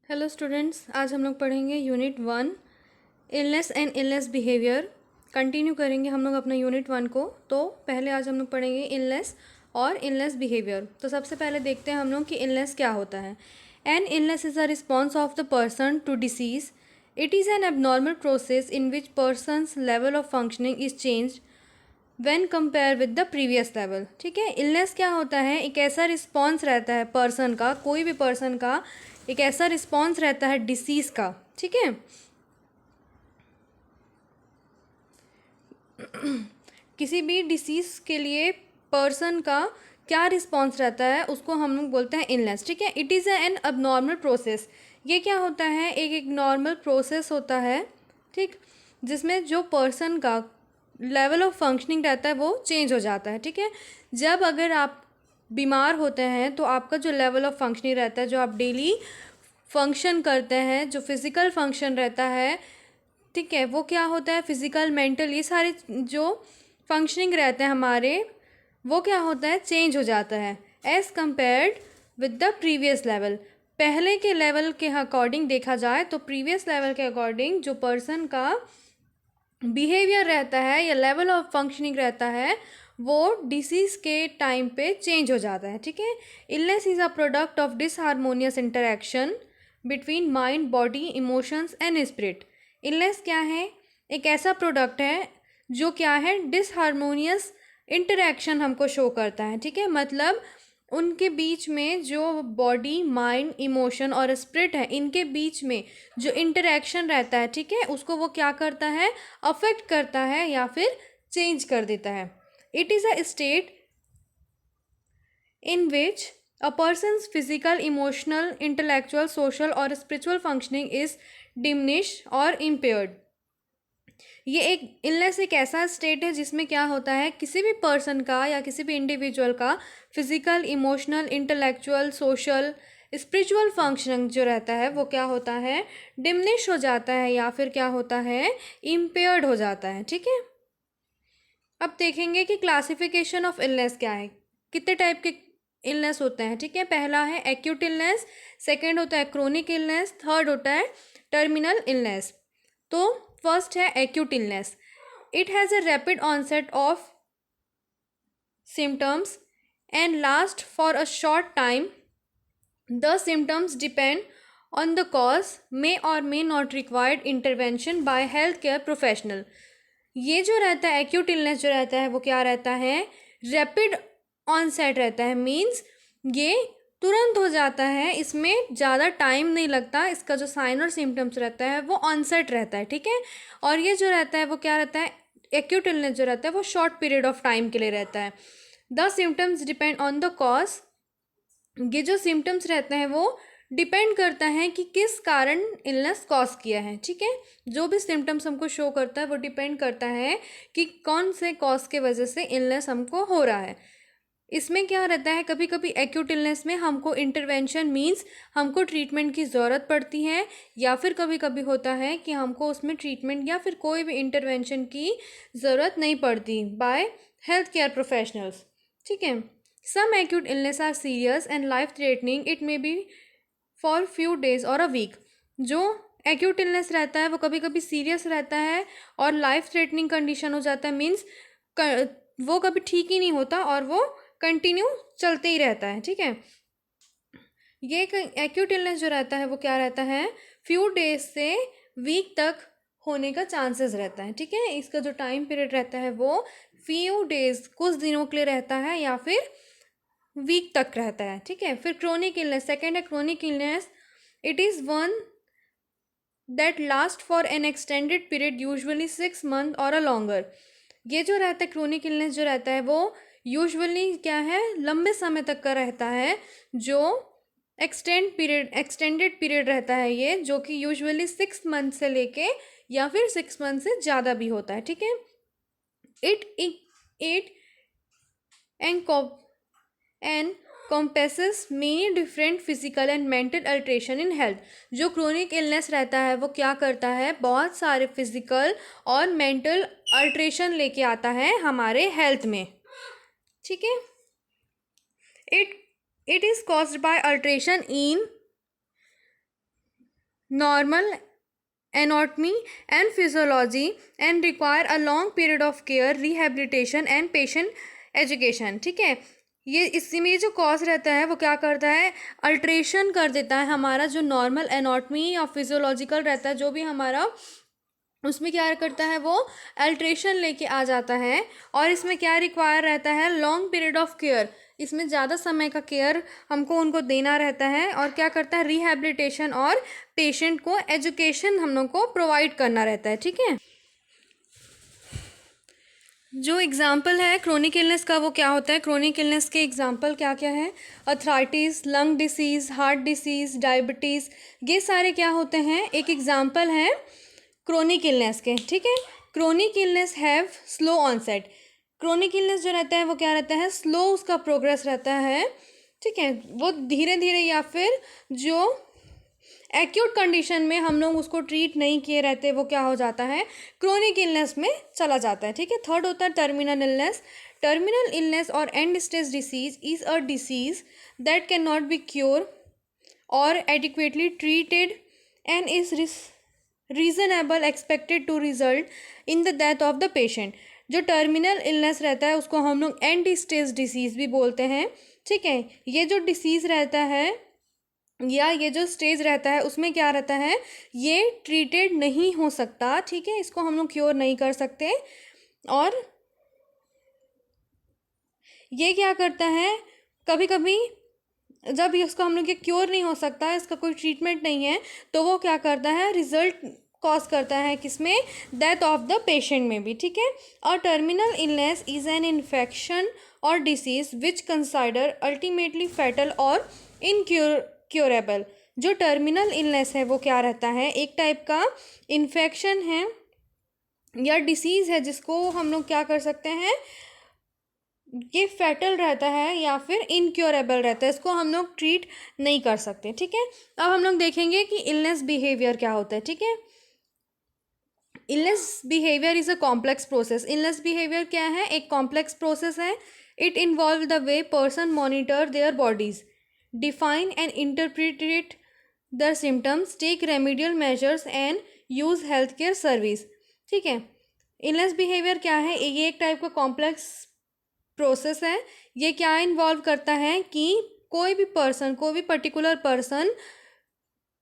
Hello students, आज हम लोग पढ़ेंगे unit 1 illness and illness behaviour. Continue करेंगे हम लोग अपना यूनिट 1 को। तो पहले आज हम लोग पढ़ेंगे इलनेस और इलनेस बिहेवियर। तो सबसे पहले देखते हैं हम लोग कि इलनेस क्या होता है। An illness is a response of the person to disease. It is an abnormal process in which person's level of functioning is changed when compare with the previous level. ठीक है, इलनेस क्या होता है? एक ऐसा रिस्पॉन्स रहता है person का, कोई भी पर्सन का एक ऐसा रिस्पॉन्स रहता है डिसीज़ का। ठीक है, किसी भी डिसीज़ के लिए पर्सन का क्या रिस्पॉन्स रहता है उसको हम लोग बोलते हैं इलनेस। ठीक है, it is N abnormal process. ये क्या होता है? एक नॉर्मल प्रोसेस होता है, ठीक, जिसमें जो पर्सन का लेवल ऑफ फंक्शनिंग रहता है वो चेंज हो जाता है। ठीक है, जब अगर आप बीमार होते हैं तो आपका जो लेवल ऑफ फंक्शनिंग रहता है, जो आप डेली फंक्शन करते हैं, जो फिज़िकल फंक्शन रहता है, ठीक है, वो क्या होता है? फिज़िकल, मेंटल, ये सारे जो फंक्शनिंग रहते हैं हमारे, वो क्या होता है? चेंज हो जाता है as compared with the previous level. पहले के लेवल के अकॉर्डिंग देखा जाए तो प्रीवियस लेवल के अकॉर्डिंग जो पर्सन का बिहेवियर रहता है या लेवल ऑफ फंक्शनिंग रहता है वो डिसीज़ के टाइम पे चेंज हो जाता है। ठीक है, illness is a product of disharmonious interaction between mind, body, emotions and spirit. Illness क्या है? एक ऐसा प्रोडक्ट है जो क्या है? डिसहार्मोनियस इंटरेक्शन हमको शो करता है। ठीक है, मतलब उनके बीच में जो बॉडी, माइंड, इमोशन और स्पिरिट है, इनके बीच में जो इंटरेक्शन रहता है, ठीक है, उसको वो क्या करता है? अफेक्ट करता है या फिर चेंज कर देता है। It is a state in which a person's physical, emotional, intellectual, social or spiritual functioning is diminished or impaired। ये एक इलनेस एक ऐसा स्टेट है जिसमें क्या होता है? किसी भी पर्सन का या किसी भी इंडिविजुअल का physical, emotional, intellectual, social, spiritual functioning जो रहता है वो क्या होता है? डिमिनिश हो जाता है या फिर क्या होता है? इम्पेयर्ड हो जाता है। ठीक है, अब देखेंगे कि क्लासिफिकेशन ऑफ इलनेस क्या है, कितने टाइप के इलनेस होते हैं। ठीक है, पहला है एक्यूट इलनेस, सेकंड होता है क्रोनिक इलनेस, थर्ड होता है टर्मिनल इलनेस। तो फर्स्ट है acute illness. It has a rapid onset of symptoms and last for a short time. The symptoms depend on the cause, may or may not required intervention by health care professional. ये जो रहता है acute illness जो रहता है वो क्या रहता है? रैपिड ऑनसेट रहता है, मीन्स ये तुरंत हो जाता है, इसमें ज़्यादा टाइम नहीं लगता। इसका जो साइन और सिम्टम्स रहता है वो ऑनसेट रहता है। ठीक है, और ये जो रहता है वो क्या रहता है? एक्यूट इलनेस जो रहता है वो शॉर्ट पीरियड ऑफ टाइम के लिए रहता है। The symptoms depend on the cause. ये जो सिम्टम्स रहते हैं वो डिपेंड करता है कि किस कारण इलनेस कॉज किया है। ठीक है, जो भी सिम्टम्स हमको शो करता है वो डिपेंड करता है कि कौन से कॉज के वजह से इलनेस हमको हो रहा है। इसमें क्या रहता है? कभी कभी एक्यूट इलनेस में हमको इंटरवेंशन मीन्स हमको ट्रीटमेंट की ज़रूरत पड़ती है, या फिर कभी कभी होता है कि हमको उसमें ट्रीटमेंट या फिर कोई भी इंटरवेंशन की ज़रूरत नहीं पड़ती बाय हेल्थ केयर प्रोफेशनल्स। ठीक है, some acute illness are serious and life threatening, it may be for few days or a week. जो एक्यूट इलनेस रहता है वो कभी कभी सीरियस रहता है और लाइफ थ्रेटनिंग कंडीशन हो जाता है, मीन्स वो कभी ठीक ही नहीं होता और वो कंटिन्यू चलते ही रहता है। ठीक है, ये एक्यूट इलनेस जो रहता है वो क्या रहता है? फ्यू डेज से वीक तक होने का चांसेस रहता है। ठीक है, इसका जो टाइम पीरियड रहता है वो फ्यू डेज, कुछ दिनों के लिए रहता है या फिर वीक तक रहता है। ठीक है, फिर क्रोनिक इलनेस, सेकेंड है chronic illness. It is one that last for an extended period, usually 6 month और अ लॉन्गर। ये जो रहता है क्रोनिक इलनेस जो रहता है वो यूजुअली क्या है? लंबे समय तक का रहता है, जो एक्सटेंडेड पीरियड रहता है ये, जो कि यूजुअली 6 मंथ से लेके या फिर 6 मंथ से ज़्यादा भी होता है। ठीक है, it encompasses many different physical and mental alteration in health. जो क्रोनिक इलनेस रहता है वो क्या करता है? बहुत सारे फिजिकल और मेंटल अल्ट्रेशन लेके आता है हमारे हेल्थ में। ठीक है, it it is caused by alteration in normal anatomy and physiology and require a long period of care, rehabilitation and patient education। ठीक है, ये इसमें जो कॉज रहता है वो क्या करता है, अल्ट्रेशन कर देता है हमारा जो नॉर्मल एनाटॉमी या फिजियोलॉजिकल रहता है, जो भी हमारा उसमें क्या करता है वो अल्ट्रेशन लेके आ जाता है। और इसमें क्या रिक्वायर रहता है, लॉन्ग पीरियड ऑफ केयर, इसमें ज़्यादा समय का केयर हमको उनको देना रहता है। और क्या करता है, रिहैबिलिटेशन और पेशेंट को एजुकेशन हम लोग को प्रोवाइड करना रहता है। ठीक है, जो एग्जाम्पल है क्रोनिक इलनेस का वो क्या होता है, क्रोनिक इलनेस के एग्जाम्पल क्या क्या है, arthritis, lung disease, heart disease, diabetes, ये सारे क्या होते हैं, एक एग्जाम्पल है क्रोनिक इलनेस के। ठीक है, chronic illness have slow onset, chronic illness जो रहता है वो क्या रहता है, स्लो उसका प्रोग्रेस रहता है। ठीक है, वो धीरे धीरे या फिर जो एक्यूट कंडीशन में हम लोग उसको ट्रीट नहीं किए रहते वो क्या हो जाता है, क्रोनिक इलनेस में चला जाता है। ठीक है, थर्ड होता है terminal illness. Terminal illness or end stage disease is a disease that can not be cure or adequately treated and is reasonable expected to result in the death of the patient. जो terminal illness रहता है उसको हम लोग and stage disease भी बोलते हैं। ठीक है, ये जो डिसीज़ रहता है या ये जो स्टेज रहता है उसमें क्या रहता है, ये ट्रीटेड नहीं हो सकता। ठीक है, इसको हम लोग क्योर नहीं कर सकते। और ये क्या करता है, कभी कभी जब इसको हम लोग ये क्योर नहीं हो सकता, इसका कोई ट्रीटमेंट नहीं है, तो वो क्या करता है, रिजल्ट कॉज करता है किसमें, डेथ ऑफ द पेशेंट में भी। ठीक है, और terminal illness is an infection or disease which consider ultimately fatal or curable. जो टर्मिनल इलनेस है वो क्या रहता है, एक टाइप का इन्फेक्शन है या डिसीज़ है जिसको हम लोग क्या कर सकते हैं, ये फैटल रहता है या फिर इनक्योरेबल रहता है, इसको हम लोग ट्रीट नहीं कर सकते। ठीक है, अब हम लोग देखेंगे कि इलनेस बिहेवियर क्या होता है। ठीक है, illness behaviour is a complex process. Illness behaviour क्या है, एक कॉम्प्लेक्स प्रोसेस है। It involve the way person monitor their bodies, define and interpret the symptoms, take remedial measures and use health care service. ठीक है, illness behaviour क्या है, ये एक टाइप का कॉम्प्लेक्स प्रोसेस है। ये क्या इन्वॉल्व करता है कि कोई भी पर्सन, कोई भी पर्टिकुलर पर्सन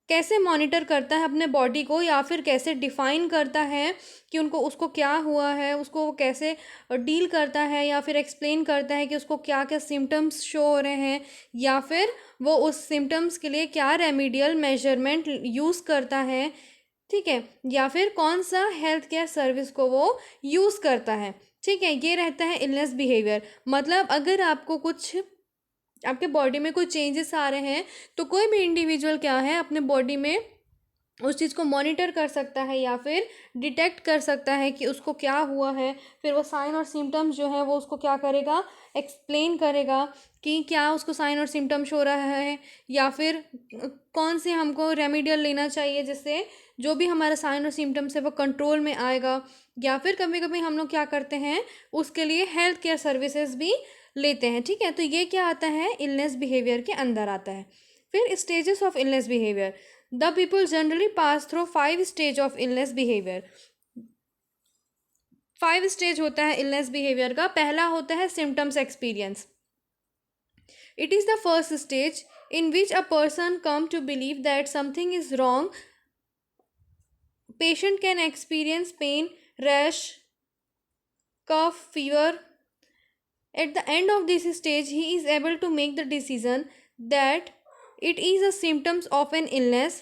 कैसे मॉनिटर करता है अपने बॉडी को, या फिर कैसे डिफाइन करता है कि उनको उसको क्या हुआ है, उसको वो कैसे डील करता है, या फिर एक्सप्लेन करता है कि उसको क्या क्या सिम्टम्स शो हो रहे हैं, या फिर वो उस सिम्टम्स के लिए क्या रेमेडियल मेजरमेंट यूज़ करता है। ठीक है, या फिर कौन सा हेल्थ केयर सर्विस को वो यूज़ करता है। ठीक है, ये रहता है इलनेस बिहेवियर। मतलब अगर आपको कुछ आपके बॉडी में कोई चेंजेस आ रहे हैं तो कोई भी इंडिविजुअल क्या है अपने बॉडी में उस चीज़ को मॉनिटर कर सकता है या फिर डिटेक्ट कर सकता है कि उसको क्या हुआ है। फिर वो साइन और सिम्टम्स जो है वो उसको क्या करेगा, एक्सप्लेन करेगा कि क्या उसको साइन और सिम्टम्स हो रहा है, या फिर कौन से हमको रेमेडियल लेना चाहिए जिससे जो भी हमारा साइन और सिम्टम्स है वो कंट्रोल में आएगा। या फिर कभी कभी हम लोग क्या करते हैं, उसके लिए हेल्थ केयर सर्विसेज भी लेते हैं। ठीक है, तो ये क्या आता है, इलनेस बिहेवियर के अंदर आता है। फिर stages of illness behaviour, the people generally pass through 5 stage of illness behaviour. 5 stage होता है इलनेस बिहेवियर का। पहला होता है symptoms experience. It is the first stage in which a person come to believe that something is wrong. Patient can experience pain, rash, cough, fever. At the end of this stage, he is able to make the decision that it is a symptoms of an illness.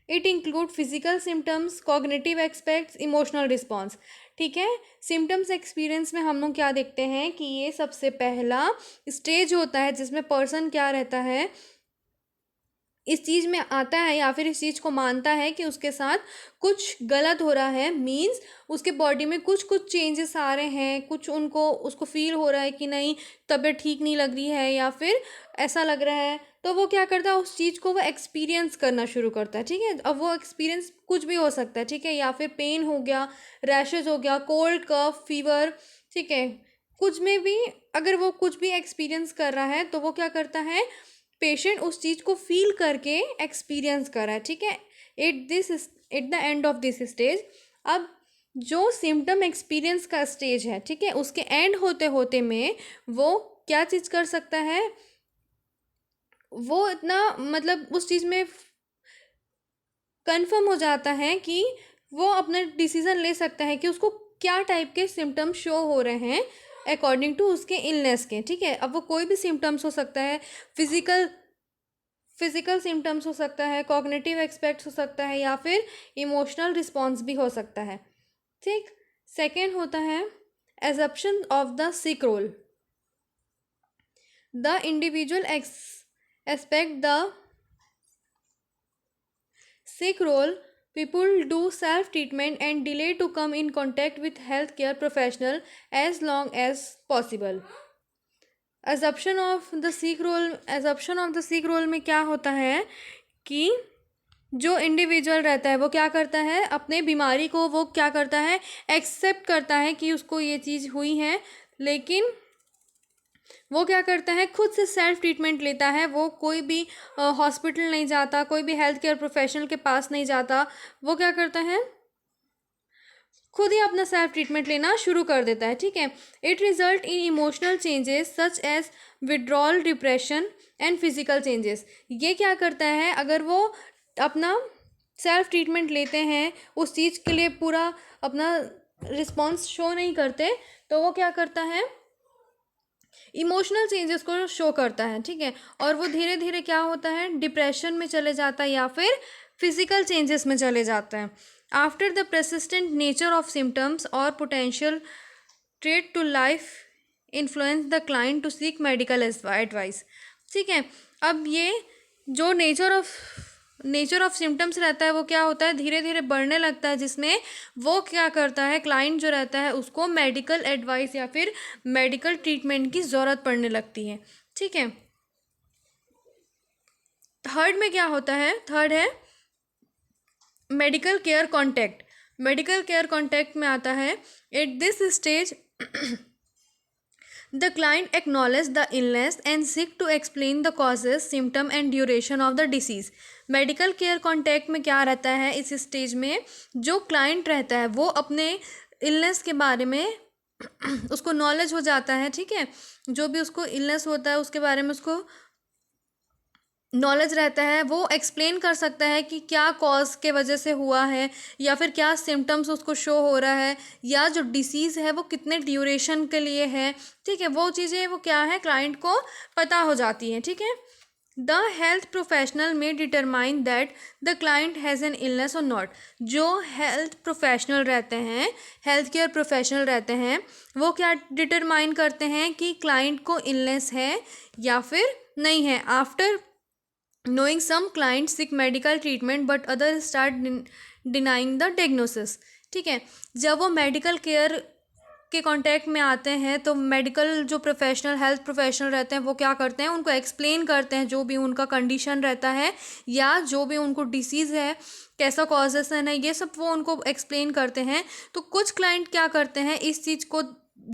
It include physical symptoms, cognitive aspects, emotional response। ठीक है, symptoms experience में हम लोग क्या देखते हैं कि ये सबसे पहला स्टेज होता है जिसमें पर्सन क्या रहता है, इस चीज़ में आता है या फिर इस चीज़ को मानता है कि उसके साथ कुछ गलत हो रहा है। मीन्स उसके बॉडी में कुछ कुछ चेंजेस आ रहे हैं, कुछ उसको फील हो रहा है कि नहीं तबीयत ठीक नहीं लग रही है या फिर ऐसा लग रहा है। तो वो क्या करता है, उस चीज़ को वो एक्सपीरियंस करना शुरू करता है। ठीक है, अब वो एक्सपीरियंस कुछ भी हो सकता है। ठीक है, या फिर पेन हो गया, रैशेज हो गया, कोल्ड, कफ, फीवर। ठीक है, कुछ में भी अगर वो कुछ भी एक्सपीरियंस कर रहा है तो वो क्या करता है, पेशेंट उस चीज़ को फील करके एक्सपीरियंस कर रहा है। ठीक है, at the end of this stage, अब जो सिम्टम एक्सपीरियंस का स्टेज है, ठीक है, उसके एंड होते होते में वो क्या चीज़ कर सकता है, वो इतना मतलब उस चीज़ में कंफर्म हो जाता है कि वो अपना डिसीज़न ले सकता है कि उसको क्या टाइप के सिम्टम्स शो हो रहे हैं अकॉर्डिंग टू उसके इलनेस के, ठीक है। अब वो कोई भी सिम्टम्स हो सकता है, फिजिकल सिम्टम्स हो सकता है, कॉग्निटिव एस्पेक्ट्स हो सकता है, या फिर इमोशनल रिस्पॉन्स भी हो सकता है, ठीक। सेकेंड होता है assumption of the sick role. The individual expect the sick role, people do self treatment and delay to come in contact with healthcare professional as long as possible. assumption of the sick role में क्या होता है कि जो individual रहता है वो क्या करता है, अपने बीमारी को वो क्या करता है, एक्सेप्ट करता है कि उसको ये चीज़ हुई है, लेकिन वो क्या करता है, खुद से सेल्फ ट्रीटमेंट लेता है। वो कोई भी हॉस्पिटल नहीं जाता, कोई भी हेल्थ केयर प्रोफेशनल के पास नहीं जाता, वो क्या करता है, खुद ही अपना सेल्फ ट्रीटमेंट लेना शुरू कर देता है, ठीक है। It result in emotional changes such as withdrawal, depression and physical changes. ये क्या करता है, अगर वो अपना सेल्फ ट्रीटमेंट लेते हैं, उस चीज़ के लिए पूरा अपना रिस्पॉन्स शो नहीं करते, तो वो क्या करता है, इमोशनल चेंजेस को शो करता है, ठीक है। और वो धीरे धीरे क्या होता है, डिप्रेशन में चले जाता है या फिर फिजिकल चेंजेस में चले जाता है। After the persistent nature of symptoms or potential threat to life influence the client to seek medical advice, ठीक है। अब ये जो नेचर ऑफ सिम्टम्स रहता है वो क्या होता है, धीरे धीरे बढ़ने लगता है, जिसमें वो क्या करता है, क्लाइंट जो रहता है उसको मेडिकल एडवाइस या फिर मेडिकल ट्रीटमेंट की ज़रूरत पड़ने लगती है, ठीक है। थर्ड में क्या होता है, थर्ड है medical care contact. Medical care contact में आता है, at this stage the client acknowledge the illness and seek to explain the causes, symptom and duration of the disease. Medical care contact में क्या रहता है, इस स्टेज में जो क्लाइंट रहता है वो अपने इलनेस के बारे में उसको नॉलेज हो जाता है, ठीक है। जो भी उसको इलनेस होता है उसके बारे में उसको नॉलेज रहता है, वो एक्सप्लेन कर सकता है कि क्या कॉज के वजह से हुआ है, या फिर क्या सिम्टम्स उसको शो हो रहा है, या जो डिसीज़ है वो कितने ड्यूरेशन के लिए है, ठीक है। वो चीज़ें वो क्या है, क्लाइंट को पता हो जाती हैं, ठीक है। द हेल्थ प्रोफेशनल में determine that the client has an illness और नॉट। जो हेल्थ प्रोफेशनल रहते हैं, हेल्थ केयर प्रोफेशनल रहते हैं, वो क्या डिटरमाइन करते हैं कि क्लाइंट को इलनेस है या फिर नहीं है। After knowing some clients seek medical treatment but others start denying the diagnosis, ठीक है। जब वो मेडिकल केयर के कांटेक्ट में आते हैं तो मेडिकल जो प्रोफेशनल हेल्थ प्रोफेशनल रहते हैं वो क्या करते हैं, उनको एक्सप्लेन करते हैं जो भी उनका कंडीशन रहता है या जो भी उनको डिसीज़ है, कैसा कॉजेसन है, ये सब वो उनको एक्सप्लेन करते हैं। तो कुछ क्लाइंट क्या करते हैं, इस चीज़ को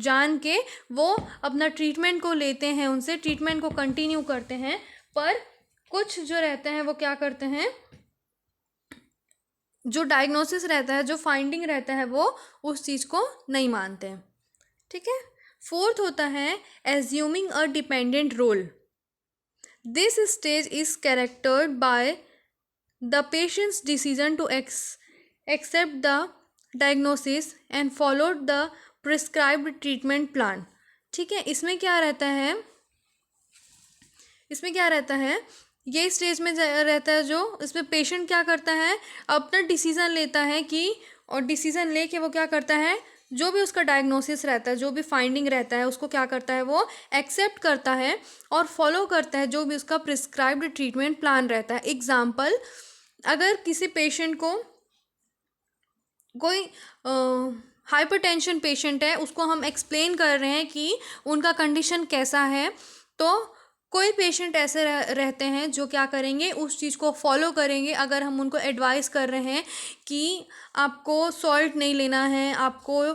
जान के वो अपना ट्रीटमेंट को लेते हैं, उनसे ट्रीटमेंट को कंटिन्यू करते हैं। पर कुछ जो रहते हैं वो क्या करते हैं, जो डायग्नोसिस रहता है, जो फाइंडिंग रहता है, वो उस चीज़ को नहीं मानते हैं, ठीक है। फोर्थ होता है assuming a dependent role. This stage is characterised by the patient's decision to accept the diagnosis and follow the prescribed treatment plan, ठीक है। इसमें क्या रहता है, ये स्टेज में रहता है जो इसमें पेशेंट क्या करता है, अपना डिसीज़न लेता है कि, और डिसीज़न लेके वो क्या करता है, जो भी उसका डायग्नोसिस रहता है, जो भी फाइंडिंग रहता है, उसको क्या करता है, वो एक्सेप्ट करता है और फॉलो करता है जो भी उसका प्रिस्क्राइब्ड ट्रीटमेंट प्लान रहता है। एग्जाम्पल, अगर किसी पेशेंट को कोई हाइपरटेंशन पेशेंट है, उसको हम एक्सप्लेन कर रहे हैं कि उनका कंडीशन कैसा है, तो कोई पेशेंट ऐसे रहते हैं जो क्या करेंगे, उस चीज़ को फॉलो करेंगे। अगर हम उनको एडवाइस कर रहे हैं कि आपको सॉल्ट नहीं लेना है, आपको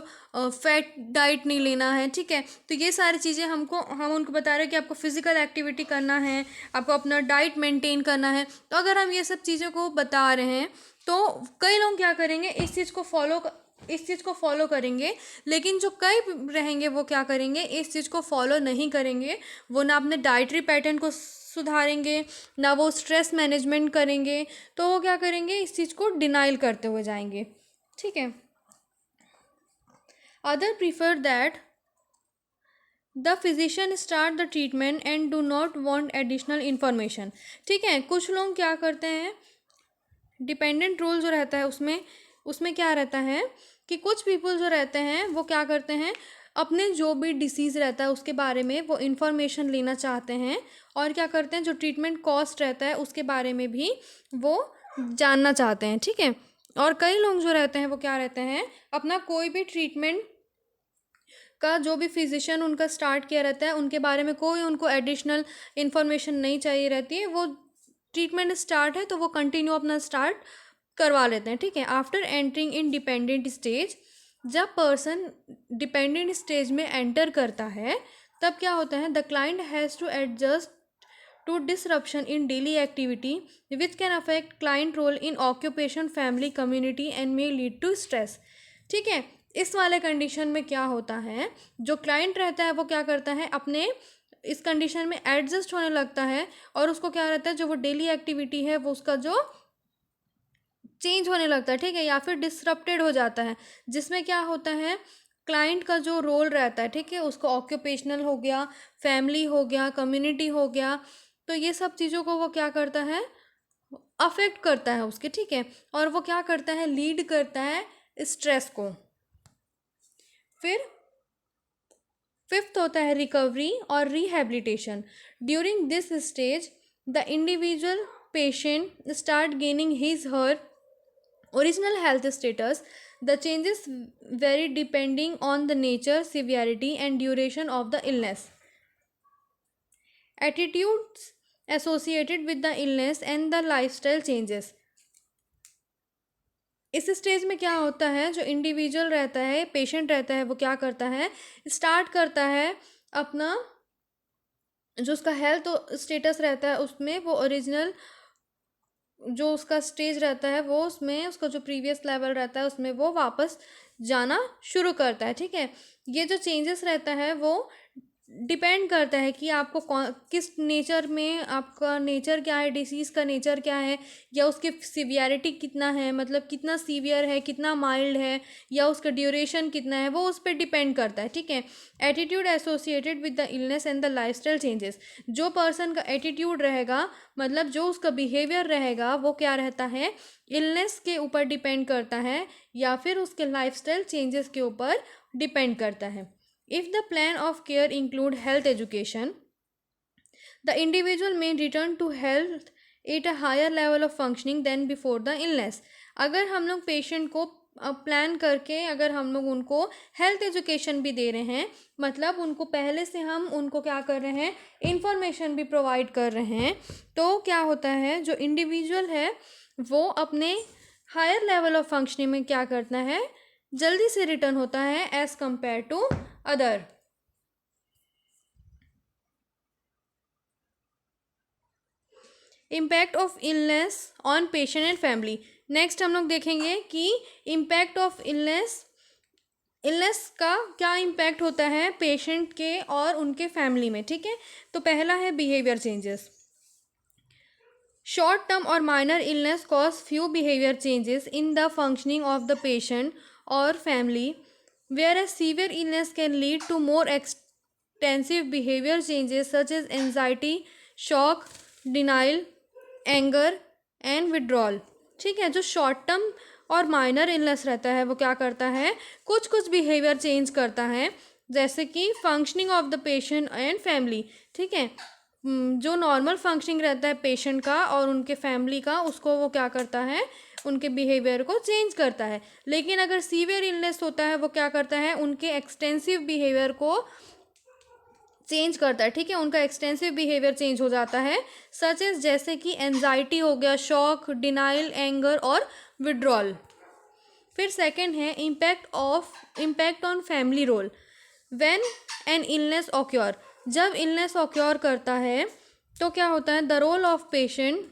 फैट डाइट नहीं लेना है, ठीक है, तो ये सारी चीज़ें हम उनको बता रहे हैं कि आपको फिज़िकल एक्टिविटी करना है, आपको अपना डाइट मेंटेन करना है। तो अगर हम ये सब चीज़ों को बता रहे हैं तो कई लोग क्या करेंगे, इस चीज़ को फॉलो करेंगे, लेकिन जो कई रहेंगे वो क्या करेंगे, इस चीज़ को फॉलो नहीं करेंगे। वो ना अपने डाइटरी पैटर्न को सुधारेंगे, ना वो स्ट्रेस मैनेजमेंट करेंगे, तो वो क्या करेंगे, इस चीज़ को डिनाइल करते हुए जाएंगे। ठीक है। Other prefer that the physician start the treatment and do not want additional information. ठीक है, कुछ लोग क्या करते हैं, डिपेंडेंट रोल जो रहता है उसमें उसमें क्या रहता है कि कुछ पीपल जो रहते हैं वो क्या करते हैं, अपने जो भी डिसीज़ रहता है उसके बारे में वो इन्फॉर्मेशन लेना चाहते हैं, और क्या करते हैं, जो ट्रीटमेंट कॉस्ट रहता है उसके बारे में भी वो जानना चाहते हैं। ठीक है। और कई लोग जो रहते हैं वो क्या रहते हैं, अपना कोई भी ट्रीटमेंट का जो भी फिजिशियन उनका स्टार्ट किया रहता है उनके बारे में कोई उनको एडिशनल इन्फॉर्मेशन नहीं चाहिए रहती है, वो ट्रीटमेंट स्टार्ट है तो वो कंटिन्यू अपना स्टार्ट करवा लेते हैं। ठीक है। After entering in dependent stage, जब पर्सन डिपेंडेंट स्टेज में एंटर करता है तब क्या होता है, the client has to adjust to disruption in daily activity which can affect client role in occupation, family, community and may lead to stress। ठीक है। इस वाले कंडीशन में क्या होता है, जो क्लाइंट रहता है वो क्या करता है, अपने इस कंडीशन में एडजस्ट होने लगता है, और उसको क्या रहता है, जो वो डेली एक्टिविटी है वो उसका जो चेंज होने लगता है। ठीक है। या फिर डिसरप्टेड हो जाता है, जिसमें क्या होता है, क्लाइंट का जो रोल रहता है, ठीक है, उसको ऑक्यूपेशनल हो गया, फैमिली हो गया, कम्युनिटी हो गया, तो ये सब चीज़ों को वो क्या करता है, अफेक्ट करता है उसके। ठीक है। और वो क्या करता है, लीड करता है स्ट्रेस को। फिर फिफ्थ होता है रिकवरी और rehabilitation. During this stage the individual patient start gaining his her original health status। The changes vary depending on the nature, severity and duration of the illness, attitudes associated with the illness and the lifestyle changes। इस stage में क्या होता है, जो individual रहता है, patient रहता है, वो क्या करता है, स्टार्ट करता है अपना जो उसका हेल्थ स्टेटस रहता है उसमें वो ओरिजिनल जो उसका स्टेज रहता है वो उसमें उसका जो प्रीवियस लेवल रहता है उसमें वो वापस जाना शुरू करता है। ठीक है। ये जो चेंजेस रहता है वो डिपेंड करता है कि आपको किस नेचर में, आपका नेचर क्या है, डिसीज़ का नेचर क्या है, या उसकी सीवियरिटी कितना है, मतलब कितना सीवियर है, कितना माइल्ड है, या उसका ड्यूरेशन कितना है, वो उस पर डिपेंड करता है। ठीक है। Attitude associated with the illness and the lifestyle changes. जो पर्सन का एटीट्यूड रहेगा, मतलब जो उसका बिहेवियर रहेगा, वो क्या रहता है, इलनेस के ऊपर डिपेंड करता है या फिर उसके लाइफस्टाइल चेंजेस के ऊपर डिपेंड करता है। If the plan of care include health education, the individual may return to health at a higher level of functioning than before the illness। अगर हम लोग पेशेंट को प्लान करके अगर हम लोग उनको हेल्थ एजुकेशन भी दे रहे हैं, मतलब उनको पहले से हम उनको क्या कर रहे हैं, इंफॉर्मेशन भी प्रोवाइड कर रहे हैं, तो क्या होता है, जो इंडिविजुअल है वो अपने हायर लेवल ऑफ फंक्शनिंग में क्या करता है, जल्दी से रिटर्न होता है as compare to other. Impact of illness on patient and family. Next हम लोग देखेंगे कि इम्पैक्ट ऑफ इलनेस का क्या इम्पैक्ट होता है पेशेंट के और उनके फैमिली में। ठीक है। तो पहला है बिहेवियर चेंजेस। शॉर्ट टर्म और minor illness cause few behaviour changes in the functioning of the patient और family, whereas severe illness can lead to more extensive behavior changes such as anxiety, shock, denial, anger and withdrawal। ठीक है। जो short term और minor illness रहता है वो क्या करता है, कुछ कुछ बिहेवियर चेंज करता है, जैसे कि functioning of the patient and family. ठीक है। जो नॉर्मल फंक्शनिंग रहता है पेशेंट का और उनके फैमिली का, उसको वो क्या करता है, उनके बिहेवियर को चेंज करता है। लेकिन अगर सीवियर इलनेस होता है वो क्या करता है, उनके एक्सटेंसिव बिहेवियर को चेंज करता है। ठीक है। उनका एक्सटेंसिव बिहेवियर चेंज हो जाता है, सच एज जैसे कि एंजाइटी हो गया, शॉक, डिनाइल, एंगर और विड्रॉल। फिर सेकंड है impact on family role. When an illness occur, जब इलनेस ऑक्योर करता है तो क्या होता है, द रोल ऑफ पेशेंट,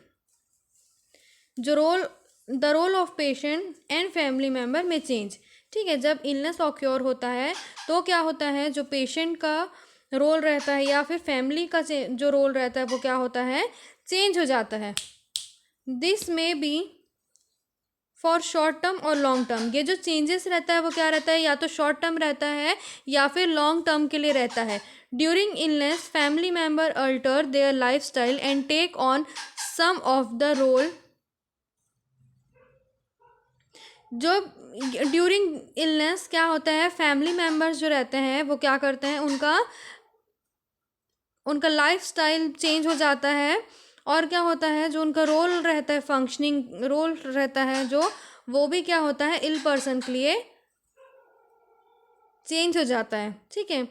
जो role the role of patient and family member में चेंज। ठीक है, जब इलनेस ऑक्योर होता है तो क्या होता है, जो पेशेंट का रोल रहता है या फिर फैमिली का जो रोल रहता है वो क्या होता है, चेंज हो जाता है। दिस में बी फॉर शॉर्ट टर्म और लॉन्ग टर्म। ये जो चेंजेस रहता है वो क्या रहता है, या तो शॉर्ट टर्म रहता है या फिर लॉन्ग टर्म के लिए रहता है। During illness family member alter their life style and take on some of the role. जो ड्यूरिंग इलनेस क्या होता है, फैमिली मेम्बर्स जो रहते हैं वो क्या करते हैं, उनका लाइफ स्टाइल चेंज हो जाता है। और क्या होता है, जो उनका रोल रहता है, फंक्शनिंग रोल रहता है जो, वो भी क्या होता है, इल पर्सन के लिए चेंज हो जाता है। ठीक है,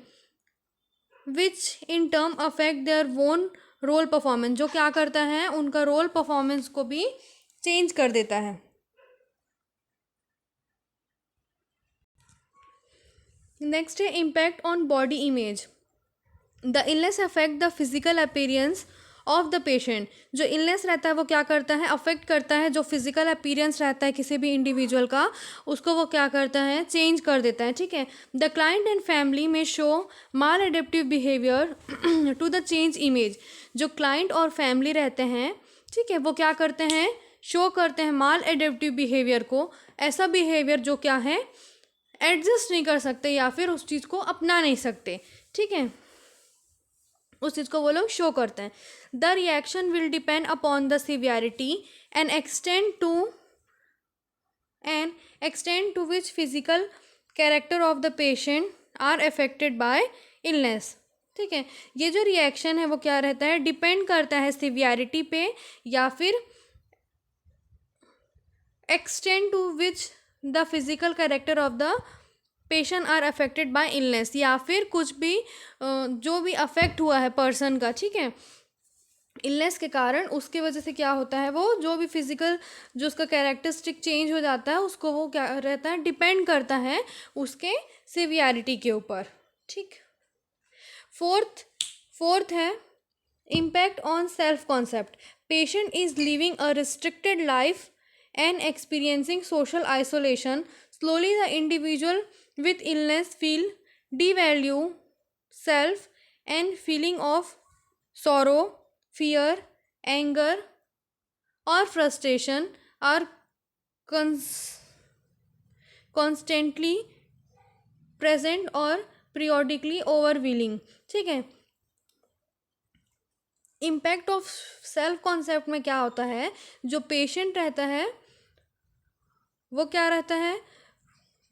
which in term affect their own role performance. जो क्या करता है, उनका रोल परफॉर्मेंस को भी चेंज कर देता है। नेक्स्ट है impact on body image. The illness affect the physical appearance of the patient. जो इलनेस रहता है वो क्या करता है, अफेक्ट करता है जो फिजिकल अपीयरेंस रहता है किसी भी इंडिविजुअल का, उसको वो क्या करता है, चेंज कर देता है। ठीक है, द क्लाइंट एंड फैमिली में show maladaptive behaviour to the change image. जो क्लाइंट और फैमिली रहते हैं, ठीक है, वो क्या करते हैं, शो करते हैं माल एडेप्टिव बिहेवियर को, ऐसा बिहेवियर जो क्या है, एडजस्ट नहीं कर सकते या फिर उस चीज़ को अपना नहीं सकते। ठीक है, उस चीज़ को वो लोग शो करते हैं। The reaction will depend upon the severity and extend to which physical character of the patient are affected by illness. ठीक है, ये जो रिएक्शन है वो क्या रहता है, डिपेंड करता है सिवियरिटी पे या फिर extend to which the physical character of the patient are affected by illness, या फिर कुछ भी जो भी अफेक्ट हुआ है पर्सन का, ठीक है, इलनेस के कारण, उसकी वजह से क्या होता है, वो जो भी फिजिकल जो उसका कैरेक्टरिस्टिक चेंज हो जाता है उसको वो क्या रहता है, डिपेंड करता है उसके सिवियरिटी के ऊपर। ठीक, फोर्थ है impact on self concept. Patient is living a restricted life and experiencing social isolation. Slowly the individual with illness feel devalue self and feeling of sorrow, fear, anger or frustration are constantly present or periodically overwhelming। ठीक है, impact of self concept में क्या होता है, जो patient रहता है वो क्या रहता है,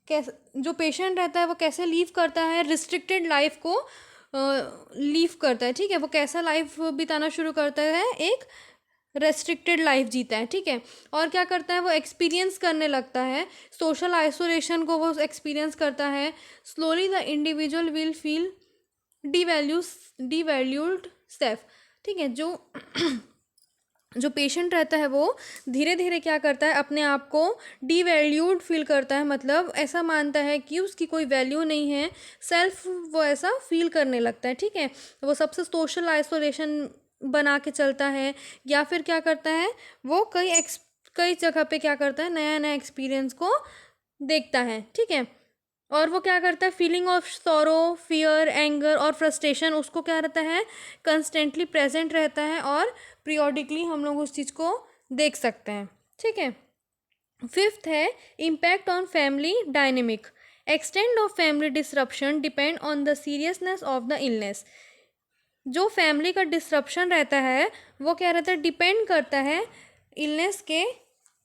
कैसे जो पेशेंट रहता है वो कैसे लीव करता है, रिस्ट्रिक्टेड लाइफ को लीव करता है। ठीक है, वो कैसा लाइफ बिताना शुरू करता है, एक रेस्ट्रिक्टेड लाइफ जीता है। ठीक है, और क्या करता है, वो एक्सपीरियंस करने लगता है, सोशल आइसोलेशन को वो एक्सपीरियंस करता है। Slowly the individual will feel devalued self. ठीक है, जो पेशेंट रहता है वो धीरे धीरे क्या करता है, अपने आप को डिवैल्यूड फील करता है, मतलब ऐसा मानता है कि उसकी कोई वैल्यू नहीं है, सेल्फ वो ऐसा फील करने लगता है। ठीक है, वो सबसे सोशल आइसोलेशन बना के चलता है, या फिर क्या करता है, वो कई जगह पे क्या करता है, नया नया एक्सपीरियंस को देखता है। ठीक है, और वो क्या करता है, feeling of sorrow, fear, anger और फ्रस्ट्रेशन उसको क्या रहता है, कंस्टेंटली प्रेजेंट रहता है, और पीरियोडिकली हम लोग उस चीज़ को देख सकते हैं। ठीक है, फिफ्थ है impact on family dynamic. Extend of family disruption depend on the seriousness of the illness. जो फैमिली का डिसरप्शन रहता है वो क्या रहता है, डिपेंड करता है इलनेस के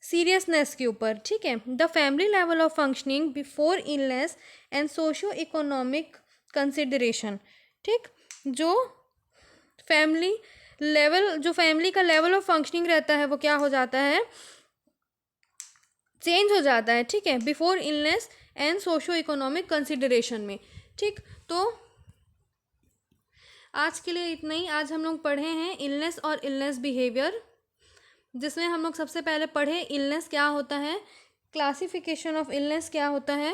सीरियसनेस के ऊपर। ठीक है, the family level of functioning before illness and socio economic consideration. ठीक, जो फैमिली का लेवल ऑफ फंक्शनिंग रहता है वो क्या हो जाता है, चेंज हो जाता है। ठीक है, before illness and socio economic consideration में। ठीक, तो आज के लिए इतना ही। आज हम लोग पढ़े हैं इलनेस और इलनेस बिहेवियर, जिसमें हम लोग सबसे पहले पढ़े इलनेस क्या होता है, क्लासिफिकेशन ऑफ इलनेस क्या होता है,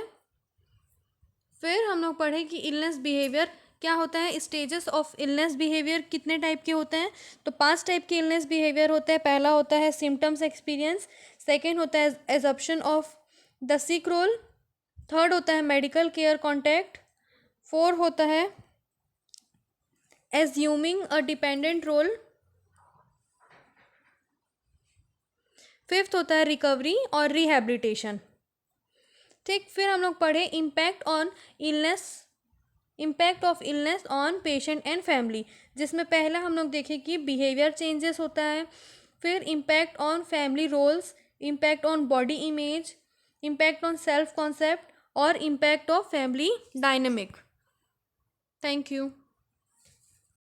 फिर हम लोग पढ़े कि इलनेस बिहेवियर क्या होता है, स्टेजेस ऑफ इलनेस बिहेवियर कितने टाइप के होते हैं, तो 5 टाइप के इलनेस बिहेवियर होते हैं। पहला होता है सिम्टम्स एक्सपीरियंस, सेकेंड होता है assumption of the sick role, third होता है मेडिकल केयर कॉन्टैक्ट, फोर होता है assuming a dependent role, fifth होता है रिकवरी और रिहैबिलिटेशन। ठीक, फिर हम लोग पढ़े impact of illness on patient and family, जिसमें पहला हम लोग देखें कि बिहेवियर चेंजेस होता है, फिर impact on family roles, impact on body image, impact on self concept और impact of family dynamic. Thank you.